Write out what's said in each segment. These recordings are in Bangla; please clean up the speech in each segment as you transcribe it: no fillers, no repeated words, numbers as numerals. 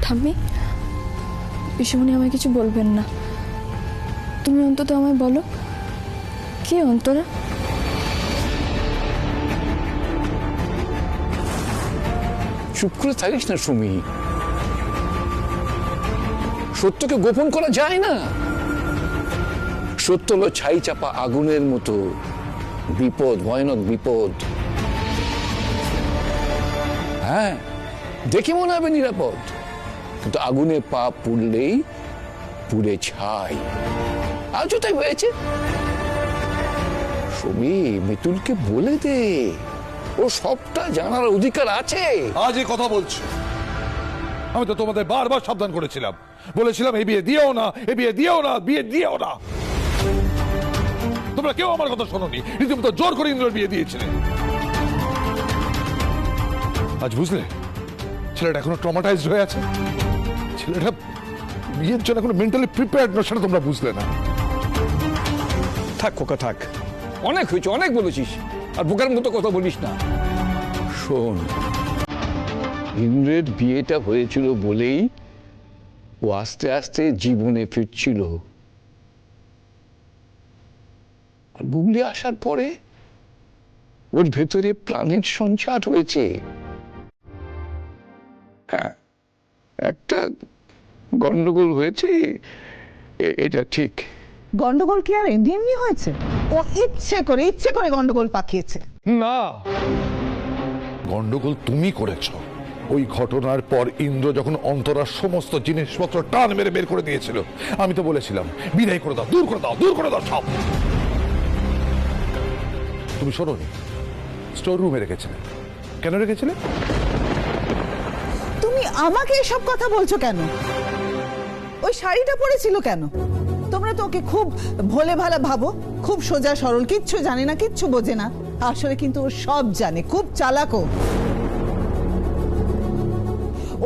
ঠাম্মি, পিসিমণি আমায় কিছু বলবেন না। তুমি অন্তত আমায় বলো, কে অন্তরা? চুপ করে থাকিস না সুমি, সত্যকে গোপন করা যায় না। সত্য হলো ছাই চাপা আগুনের মতো বিপদ, ভয়ানক বিপদ। হ্যাঁ, দেখে মনে হবে নিরাপদ, কিন্তু আগুনে পা পুড়লেই পুড়ে ছাই। আজও তাই হয়েছে। সুমি, মিতুলকে বলে দে, ও সবটা জানার অধিকার আছে। আজ এই কথা বলছো? আমি তো তোমাদের বারবার সাবধান করেছিলাম, বলেছিলাম এই বিয়ে দিও না, এই বিয়ে দিও না, বিয়ে দিও না। তোমরা কেউ আমার কথা শোনোনি, রীতিমতো জোর করে ইন্দ্রের বিয়ে দিয়েছিলে। আজ বুঝলে ছেলেটা এখনো ট্রমাটাইজড হয়ে আছে। ছেলেটা বিয়ের জন্য এখনো মেন্টালি প্রিপেয়ার্ড না, সেটা তোমরা বুঝলে না। থাক খোকা থাক, অনেক হয়েছে, অনেক বলেছিস, আর বোকার মতো কথা বলিস না। শোন, ইন্দ্রের বিয়েটা হয়েছিল বলেই ও আস্তে আস্তে জীবনে ফিরছিল। আর বুবলি আসার পরে ওর ভেতরে প্রাণের সঞ্চার হয়েছে। হ্যাঁ, একটা গন্ডগোল হয়েছে, এটা ঠিক। গন্ডগোল কি আর এমনি এমনি হয়েছে? ও ইচ্ছে করে গন্ডগোল পাকিয়েছে। না, গন্ডগোল তুমি করেছ। ওই ঘটনার পর ইন্দ্র যখন অন্তরার সমস্ত জিনিসপত্র টান মেরে বের করে দিয়েছিল, আমি তো বলেছিলাম বিদায় করে দাও, দূর করে দাও, দূর করে দাও সব। তুমি শোনোনি, স্টোর রুমে রেখেছিলে। কেন রেখেছিলে? তুমি আমাকে এসব কথা বলছো কেন? ওই শাড়িটা পরেছিল কেন? তোমরা তো ওকে খুব ভোলে ভালা ভাবো, খুব সোজা সরল, কিচ্ছু জানে না, কিচ্ছু বোঝে না। আসলে কিন্তু ও সব জানে, খুব চালাকও।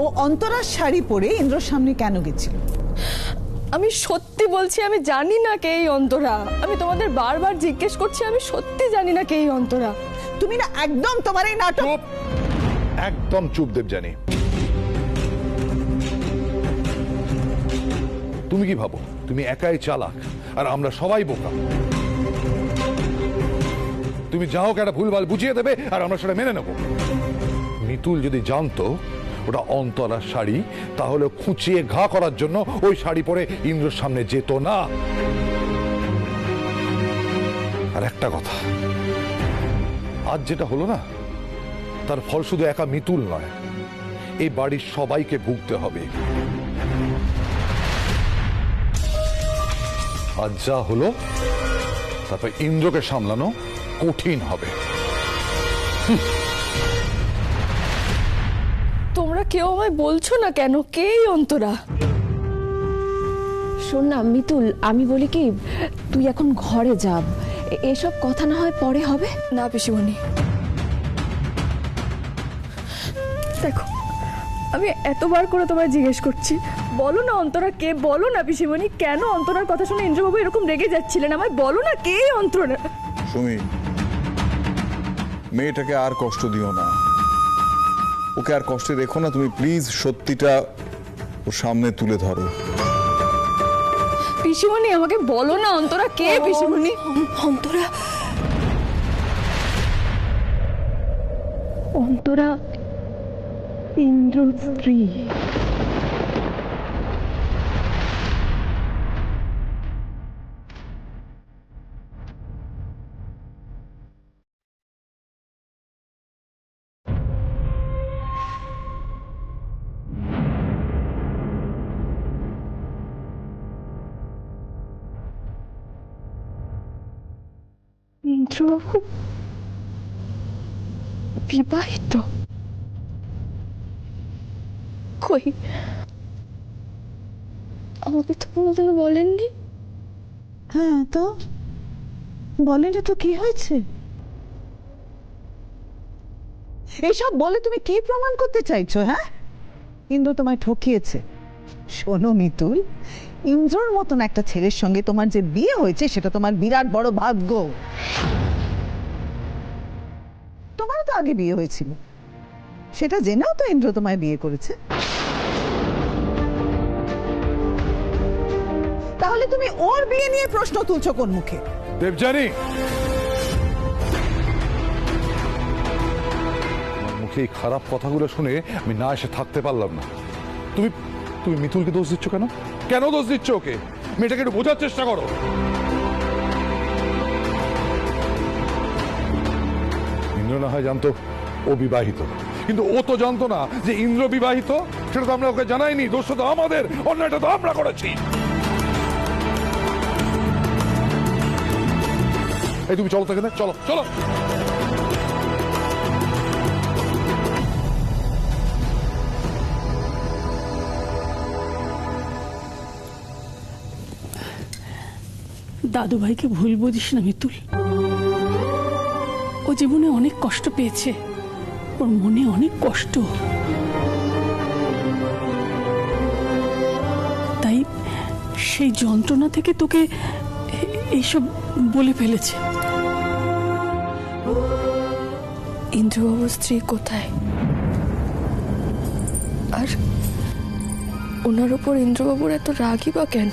ও অন্তরার শাড়ি পরে ইন্দ্রর সামনে কেন গেছিল? আমি সত্যি বলছি, আমি জানি না কে এই অন্তরা। আমি তোমাদের বারবার জিজ্ঞেস করছি, আমি সত্যি জানি না কে এই অন্তরা। তুমি না একদম তোমার এই নাটক। চুপ, একদম চুপ দেবযানী। তুমি কি ভাবো তুমি একাই চালাক আর আমরা সবাই বোকা? তুমি যা হোক একটা ভুলভাল বুঝিয়ে দেবে আর আমরা সেটা মেনে নেব। মিতুল যদি জানতো ওটা অন্তরার শাড়ি, তাহলে খুঁচিয়ে ঘা করার জন্য ওই শাড়ি পরে ইন্দ্রের সামনে যেত না। আর একটা কথা, আজ যেটা হলো না, তার ফল শুধু একা মিতুল নয়, এই বাড়ির সবাইকে ভুগতে হবে। আজ যা হলো তারপর ইন্দ্রকে সামলানো কঠিন হবে। তোমরা কেউ আমায় বলছো না কেন কে এই অন্তরা? শোন না মিতুল, আমি বলি কি, তুই এখন ঘরে যা, এসব কথা না হয় পরে হবে। না পিসিমণি, দেখো আমি এতবার করে তোমায় জিজ্ঞেস করছি, বলো না অন্তরা কে, বলো না পিসিমণি। কেন অন্তরার কথা শুনে ইন্দ্রবাবু এরকম রেগে যাচ্ছিলেন? আমায় বলো না কে এই অন্তরা। সুমি, মেয়েটাকে আর কষ্ট দিও না, ওকে আর কষ্টে রেখো না তুমি প্লিজ। সত্যিটা ওর সামনে তুলে ধরো। পিসিমণি আমাকে বলো না অন্তরা কে পিসিমণি। অন্তরা, অন্তরা ইন্দ্রর স্ত্রী। ইন্দ্রবাবু বিবাহিত? কই, আমাকে তো কোনোদিনও বলেননি। হ্যাঁ তো বলেনি তো, কি হয়েছে? এসব বলে তুমি কি প্রমাণ করতে চাইছো? হ্যাঁ, ইন্দ্র তোমায় ঠকিয়েছে। শোনো মিতুল, ইন্দ্রর মতন একটা ছেলের সঙ্গে তোমার যে বিয়ে হয়েছে সেটা তোমার বিরাট বড় ভাগ্য। তোমারও তো আগে বিয়ে হয়েছিল, সেটা জেনেও তো ইন্দ্র তোমায় বিয়ে করেছে। তাহলে তুমি ওর বিয়ে নিয়ে প্রশ্ন তুলছো কোন মুখে? দেবযানী, মুখে এই খারাপ কথাগুলো শুনে আমি না এসে থাকতে পারলাম না। তুমি তুমি মিতুলকে দোষ দিচ্ছ কেন? কেন দোষ দিচ্ছ ওকে? মেয়েটাকে একটু বোঝার চেষ্টা করো। ইন্দ্র না হয় জানতো ও বিবাহিত, কিন্তু ও তো জানতো না যে ইন্দ্র বিবাহিত। সেটা তো আমরা ওকে জানাইনি। দোষ তো আমাদের, অন্যায়টা তো আমরা করেছি। এই তুমি চলো তো এখানে, চলো চলো। দাদু ভাইকে ভুল বুঝিস না মিতুল। ও জীবনে অনেক কষ্ট পেয়েছে, ওর মনে অনেক কষ্ট, তাই সেই যন্ত্রণা থেকে তোকে এইসব বলে ফেলেছে। ইন্দ্রবাবুর স্ত্রী কোথায়? আর ওনার উপর ইন্দ্রবাবুর এত রাগই বা কেন?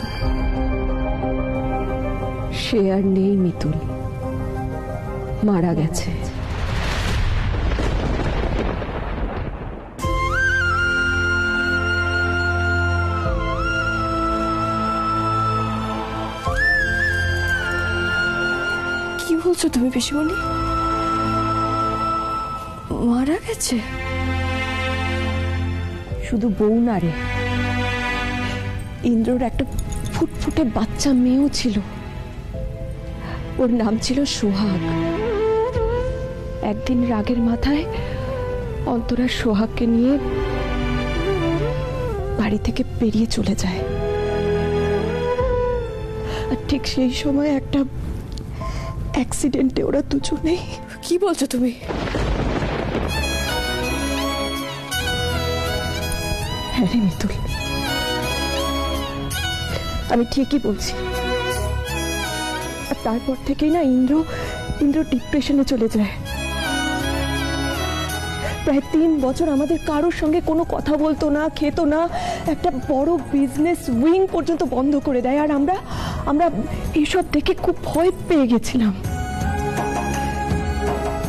সে আর নেই মিতুল, মারা গেছে। কি বলছো তুমি পিসিমণি? মারা গেছে? শুধু বউ না রে, ইন্দ্রর একটা ফুটফুটে বাচ্চা মেয়েও ছিল। ওর নাম ছিল সোহাগ। একদিন রাগের মাথায় অন্তরা সোহাগকে নিয়ে বাড়ি থেকে বেরিয়ে চলে যায়। আর ঠিক সেই সময় একটা অ্যাক্সিডেন্টে ওরা দুজনেই। কি বলছো তুমি? হ্যাঁ রে মিতুল, আমি ঠিকই বলছি। আর তারপর থেকেই না ইন্দ্র ডিপ্রেশনে চলে যায়। প্রায় 3 বছর আমাদের কারোর সঙ্গে কোনো কথা বলতো না, খেতো না, একটা বড় বিজনেস উইং পর্যন্ত বন্ধ করে দেয়। আর আমরা এসব দেখে খুব ভয় পেয়ে গেছিলাম।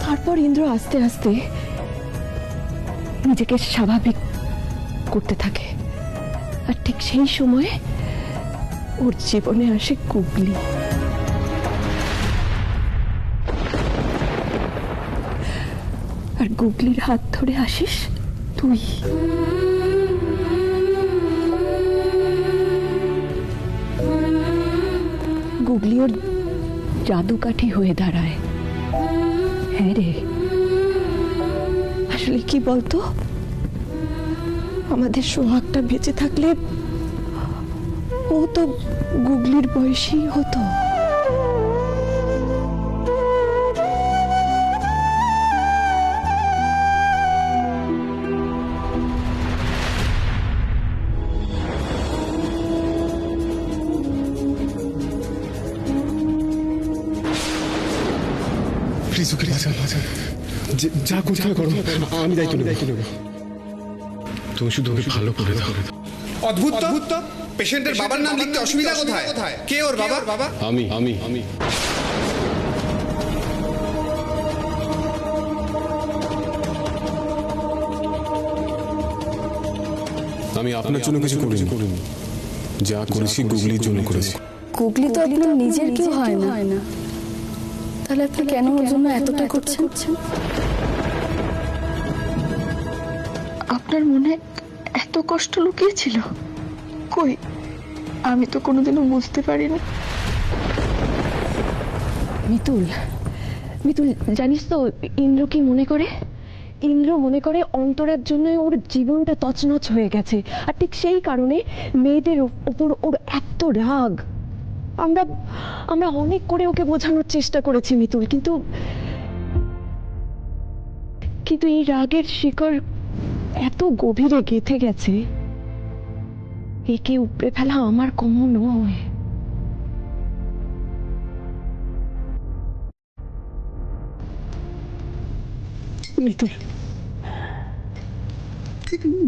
তারপর ইন্দ্র আস্তে আস্তে নিজেকে স্বাভাবিক করতে থাকে। আর ঠিক সেই সময় ওর জীবনে আসে গুগলি। আর গুগলির হাত ধরে আসিস তুই। গুগলি ওর জাদুকাঠি হয়ে দাঁড়ায়। হ্যাঁ রে, আসলে কি বলতো, আমাদের সোহাগটা বেঁচে থাকলে ও তো গুগলির বয়সী হতো। প্লিজ ওকে বাঁচান, যা করতে হবে করো, আমি দায়িত্ব নেব। তুমি শুধু ওকে ভালো করে দাও। অদ্ভুত তো, পেশেন্টের বাবার নাম লিখতে অসুবিধা কোথায়? কে ওর বাবা? আমি আমি আপনার জন্য কিছু করিনি, যা করেছি গুগলির জন্য করেছি। গুগলি তো আপনার নিজের কেউ হয় না, তাহলে আপনি কেন ওর জন্য এতটা করছেন? আপনার মনে এত কষ্ট লুকিয়েছিল? কই, আমি তো কোনোদিনও বুঝতে পারিনি। মিতুল জানিস তো ইন্দ্র কি মনে করে? ইন্দ্র মনে করে অন্তরার জন্য ওর জীবনটা তছনছ হয়ে গেছে। আর ঠিক সেই কারণে মেয়েদের ওপর ওর এত রাগ। আমরা অনেক করে ওকে বোঝানোর চেষ্টা করেছি মিতুল, কিন্তু এই রাগের শিকড় এত গভীরে গেঁথে গেছে, একে উপড়ে ফেলা আমার কম নয়।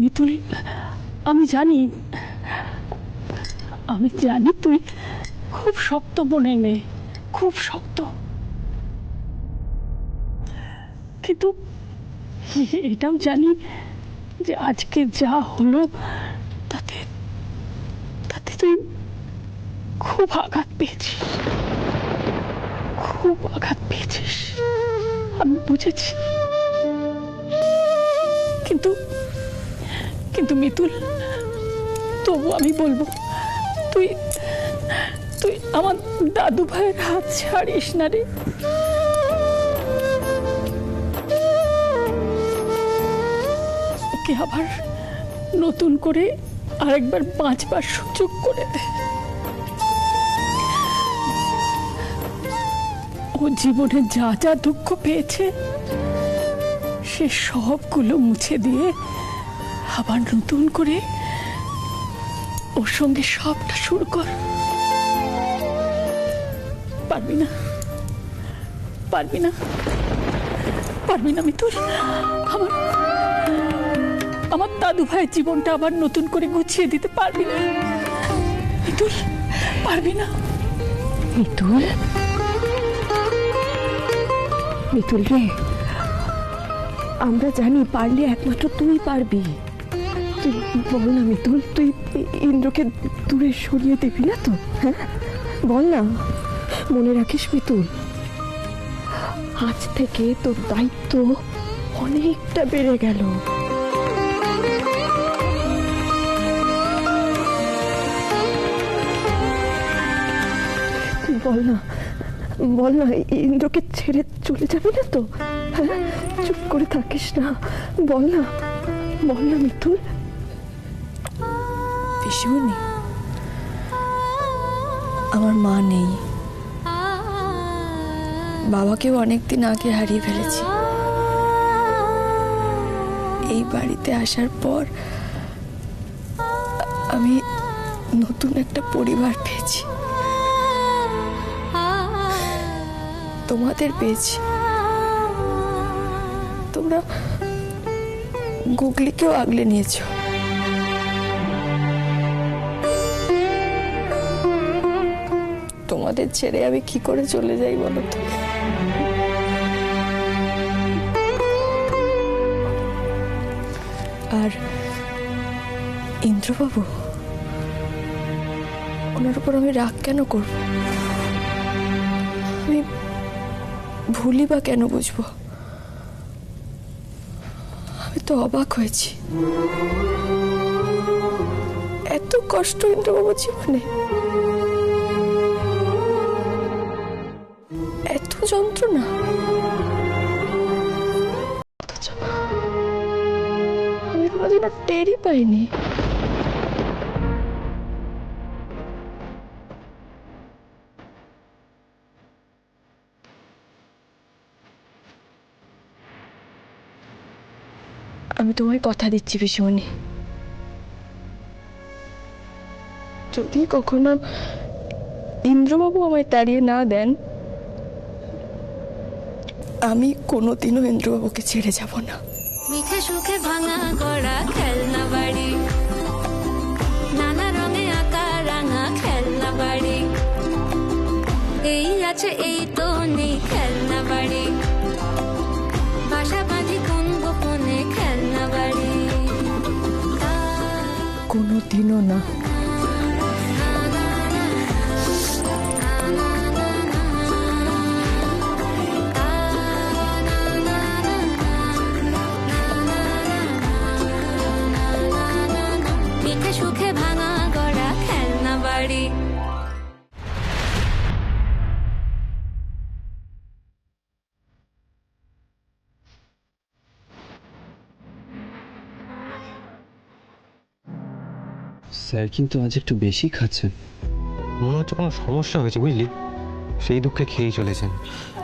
মিতুল, আমি জানি আমি জানি তুই খুব শক্ত মনের মেয়ে, খুব শক্ত, কিন্তু এটাও জানি যে আজকে যা হলো তাতে তাতে তুই খুব আঘাত পেয়েছিস, খুব আঘাত পেয়েছিস, আমি বুঝেছি। কিন্তু কিন্তু মিতুল, তবু আমি বলবো তুই তুই আমার দাদু ভাইয়ের হাত ছাড়িস না রে। ওকে আবার নতুন করে আরেকবার বাঁচবার সুযোগ করে দে। ও জীবনে যা যা দুঃখ পেয়েছে সে সবগুলো মুছে দিয়ে আবার নতুন করে ওর সঙ্গে সবটা শুরু কর। পারবি না, পারবি না, পারবি না মিতুল। আমার দাদু ভাইয়ের জীবনটা আবার নতুন করে গুছিয়ে দিতে পারবি না মিতুল, পারবি না। মিতুল, মিতুল রে, আমরা জানি পারলে একমাত্র তুই পারবি। তুই বল না মিতুল, তুই ইন্দ্রকে দূরে সরিয়ে দিবি না তো? হ্যাঁ বল না। মনে রাখিস মিতুল, আজ থেকে তোর দায়িত্ব অনেকটা বেড়ে গেল। বল না, বল না, ইন্দ্রকে ছেড়ে চলে যাবি না তো? হ্যাঁ চুপ করে থাকিস না, বল না, বল না মিতুল। পিসিমণি, আমার মা নেই, বাবাকেও অনেকদিন আগে হারিয়ে ফেলেছি। এই বাড়িতে আসার পর আমি নতুন একটা পরিবার পেয়েছি, তোমাদের পেয়েছি। তোমরা গুগলিকেও আগলে নিয়েছো। তোমাদের ছেড়ে আমি কি করে চলে যাই বলো তো? আর ইন্দ্রবাবু, ওনার উপর আমি রাগ কেন করব? আমি ভুলি বা কেন বুঝবো? আমি তো অবাক হয়েছি, এত কষ্ট ইন্দ্রবাবু জীবনে, এত যন্ত্রণা, আমি কোনোদিনও টেরই পাইনি। আমি তোমায় কথা দিচ্ছি পিসিমণি, যদি কখনো ইন্দ্রবাবু আমায় তাড়িয়ে না দেন, আমি কোনোদিনও ইন্দ্রবাবুকে ছেড়ে যাব না। মিঠে সুখে ভাঙা গড়া খেলনা বাড়ি, নানা রঙে আঁকা রাঙা খেলনা বাড়ি, এই আছে এই তো নেই খেলনা বাড়ি, বাসা বাঁধি কোন গোপনে খেলনা বাড়ি, কোনোদিনও না। মিঠে সুখে ভাঙা গড়া খেলনা বাড়ি। স্যার কিন্তু আজ একটু বেশি খাচ্ছেন। মনে হচ্ছে কোনো সমস্যা হয়েছে বুঝলি, সেই দুঃখে খেয়েই চলেছেন।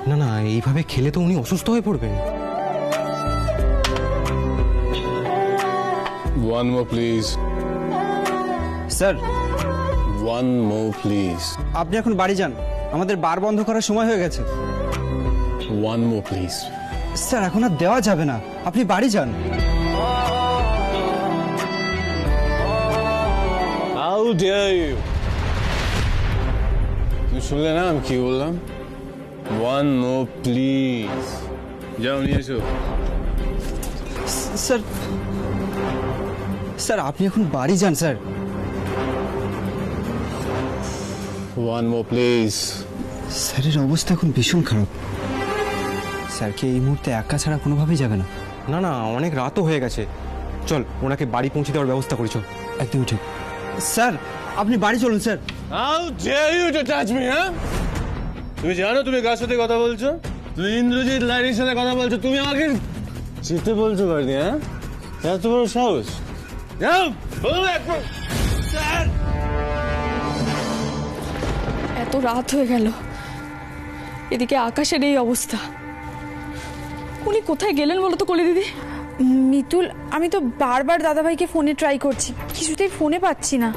না না, এইভাবে খেলে তো উনি অসুস্থ হয়ে পড়বেন। One more please. Sir, One more please. আপনি এখন বাড়ি যান, আমাদের বার বন্ধ করার সময় হয়ে গেছে। One more please. স্যার এখন আর দেওয়া যাবে না, আপনি বাড়ি যান। How dare you? শুনলে না আমি কি বললাম? One more please. যাও নিয়ে এসো। স্যার স্যার আপনি এখন বাড়ি যান স্যার। One more please. স্যারের অবস্থা এখন ভীষণ খারাপ। স্যারকে এই মুহূর্তে একা ছাড়া কোনোভাবেই যাবে না। না না, অনেক রাতও হয়ে গেছে, চল ওনাকে বাড়ি পৌঁছে দেওয়ার ব্যবস্থা করি, চল। একদমই ঠিক। স্যার আপনি বাড়ি চলুন sir. How dare you to touch me, হ্যাঁ? তুমি জানো তুমি কার সাথে কথা বলছো? তুমি ইন্দ্রজিৎ লাইরির সাথে কথা বলছো। তুমি আমাকে যেতে বলছো বাড়ি, হ্যাঁ? এত বড় সাহস? যাও, বলো একবার। স্যার, এত রাত হয়ে গেল, এদিকে আকাশের এই অবস্থা। উনি কোথায় গেলেন বলো তো কলি দিদি? মিতুল, আমি তো বারবার দাদাভাইকে ফোনে ট্রাই করছি, কিছুতেই ফোনে পাচ্ছি না।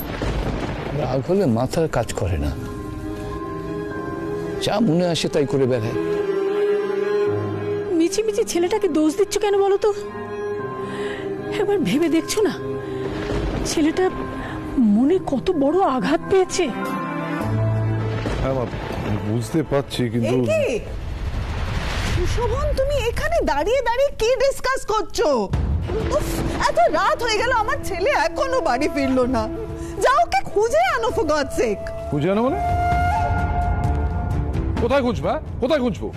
রাগ হলে মাথার কাজ করে না, যা মনে আসে তাই করে বেড়ায়। মিছি মিছি ছেলেটাকে দোষ দিচ্ছ কেন বলো তো? একবার ভেবে দেখছো না ছেলেটা মনে কত বড় আঘাত পেয়েছে? হ্যাঁ মা, বুঝতে পারছি, কিন্তু শোভন, তুমি এখানে দাঁড়িয়ে দাঁড়িয়ে কি ডিসকাস করছো? উফ, এত রাত হয়ে গেল, আমার ছেলে এখনো বাড়ি ফিরলো না। যাও ওকে খুঁজে আনো, ফর গডস সেক। খুঁজে আনো মানে? কোথায় খুঁজবা? কোথায় খুঁজবো?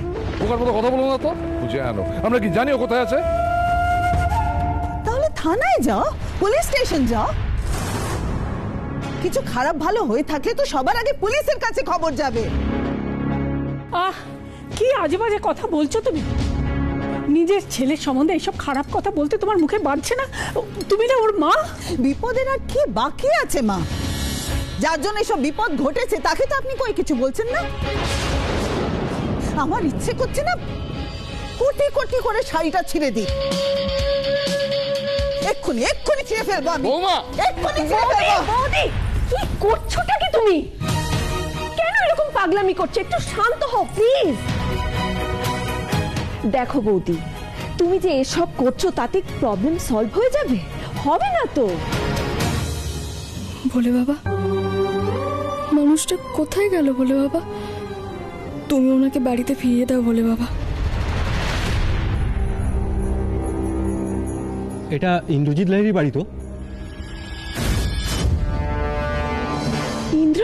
ওখার মতো কথা বলো না তো। খুঁজে আনো, আমরা কি জানি ও কোথায় আছে? তাহলে থানায় যাও, পুলিশ স্টেশন যাও। কিছু খারাপ ভালো হয়ে থাকলে তো সবার আগে পুলিশের কাছে খবর যাবে। আহ, কি আজে বাজে কথা বলছো তুমি? নিজের ছেলের সম্বন্ধে এইসব খারাপ কথা বলতে তোমার মুখে বাঁধছে না? তুমি না ওর মা। বিপদের আর কি বাকি আছে মা? যার জন্য এসব বিপদ ঘটেছে তাকে তো আপনি কই কিছু বলছেন না। আমার ইচ্ছে করছে না কোটি কোটি করে শাড়িটা ছিঁড়ে দিই। এক্ষুনি এক্ষুনি ছিঁড়ে ফেলবো আমি। বৌমা, এক্ষুনি ছিঁড়ে ফেলবো। বৌদি, তুই করছোটা কি? তুমি কেন এরকম পাগলামি করছো? একটু শান্ত হও প্লিজ। দেখো বৌদি, তুমি যে এসব করছো তাতে প্রবলেম সলভ হয়ে যাবে? হবে না তো। বলে বাবা, মানুষটা কোথায় গেল বলে বাবা? তুমি ওনাকে বাড়িতে ফিরিয়ে দাও বলে বাবা। এটা ইন্দ্রজিৎ লাইরির বাড়ি তো? ইন্দ্র,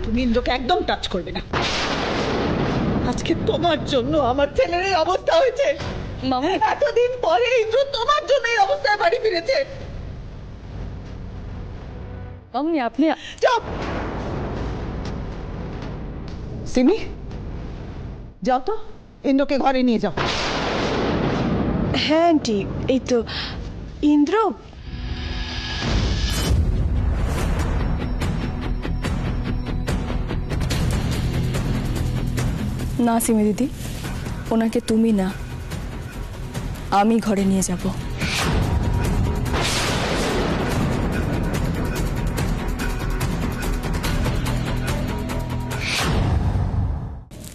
তুমি ইন্দ্রকে একদম টাচ করবে না। আজকে তোমার জন্য আমার ছেলের এই অবস্থা হয়েছে। এতদিন পরে ইন্দ্র তোমার জন্য এই অবস্থায় বাড়ি ফিরেছে। মামনি, আপনি চুপ। সিমি, যাও তো ইন্দ্রকে ঘরে নিয়ে যাও। হ্যাঁ আন্টি, এই তো ইন্দ্র। না সিমি দিদি, ওনাকে তুমি না আমি ঘরে নিয়ে যাব।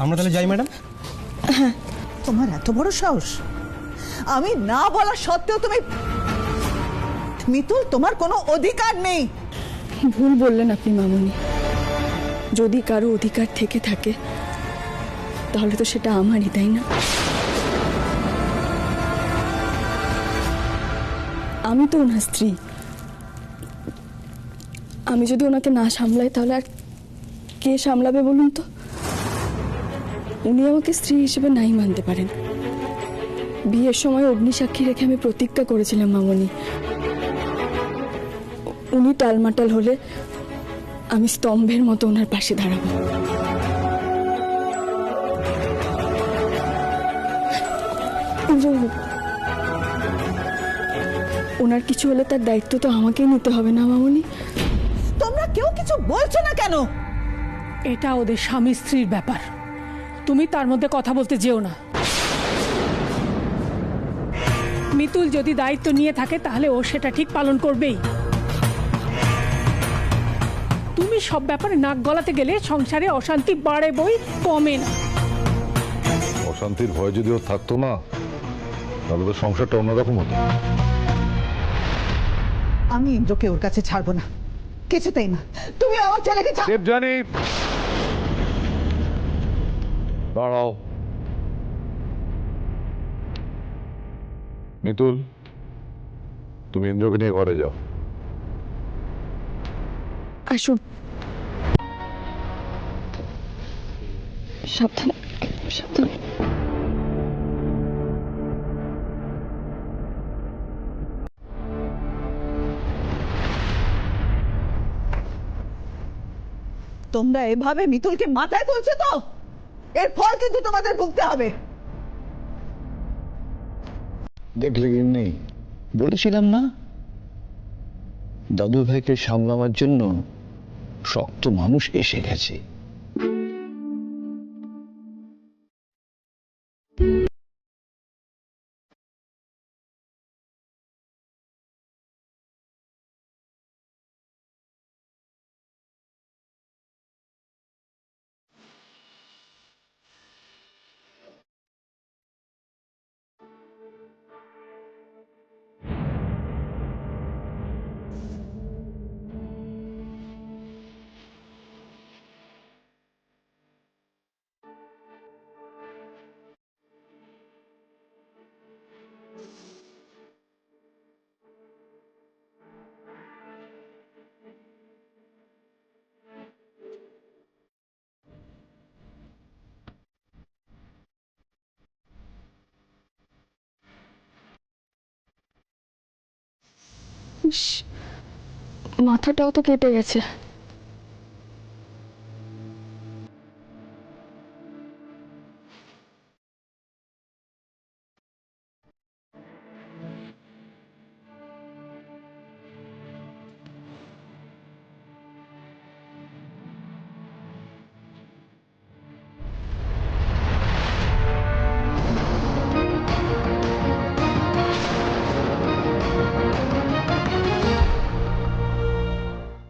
আমরা তাহলে যাই ম্যাডাম? তোমার এত বড় সাহস! আমি না বলা সত্ত্বেও তুমি। মিতুল, তোমার কোনো অধিকার নেই। ভুল বললেন আপনি মামুনি। যদি কারো অধিকার থেকে থাকে তাহলে তো সেটা আমারই, তাই না? আমি তো ওনার স্ত্রী। আমি যদি ওনাকে না সামলাই তাহলে আর কে সামলাবে বলুন তো? উনি আমাকে স্ত্রী হিসেবে নাই মানতে পারেন। বিয়ের সময় অগ্নিসাক্ষী রেখে আমি প্রতিজ্ঞা করেছিলাম মামনি, উনি টালমাটাল হলে আমি স্তম্ভের মতো ওনার পাশে দাঁড়াবো। ওনার কিছু হলে তার দায়িত্ব তো আমাকেই নিতে হবে না মামনি? তোমরা কেউ কিছু বলছো না কেন? এটা ওদের স্বামী স্ত্রীর ব্যাপার, তুমি তার মধ্যে কথা বলতে যেও না। মিতুল যদি দায়িত্ব নিয়ে থাকে তাহলে ও সেটা ঠিক পালন করবেই। তুমি সব ব্যাপারে নাক গলাতে গেলে সংসারে অশান্তি বাড়ে বই কমে না। অশান্তির ভয় যদি ওর থাকতো না, তাহলে তো সংসারটা অন্যরকম হতো। আমি ইন্দ্রকে ওর কাছে ছাড়বো না, কিছুতেই না। তুমি আমার ছেলেকে দেবযানী, দাঁড়াও। মিতুল, তুমি ইন্দ্রকে নিয়ে ঘরে যাও। আসুন, সাবধানে সাবধানে। তোমরা এভাবে মিতুলকে মাথায় তুলছো তো, এর ফল কিন্তু তোমাদের ভুগতে হবে। দেখলে নেই, বলেছিলাম না দাদু ভাইকে সামলাবার জন্য শক্ত মানুষ এসে গেছে। মাথাটাও তো কেটে গেছে।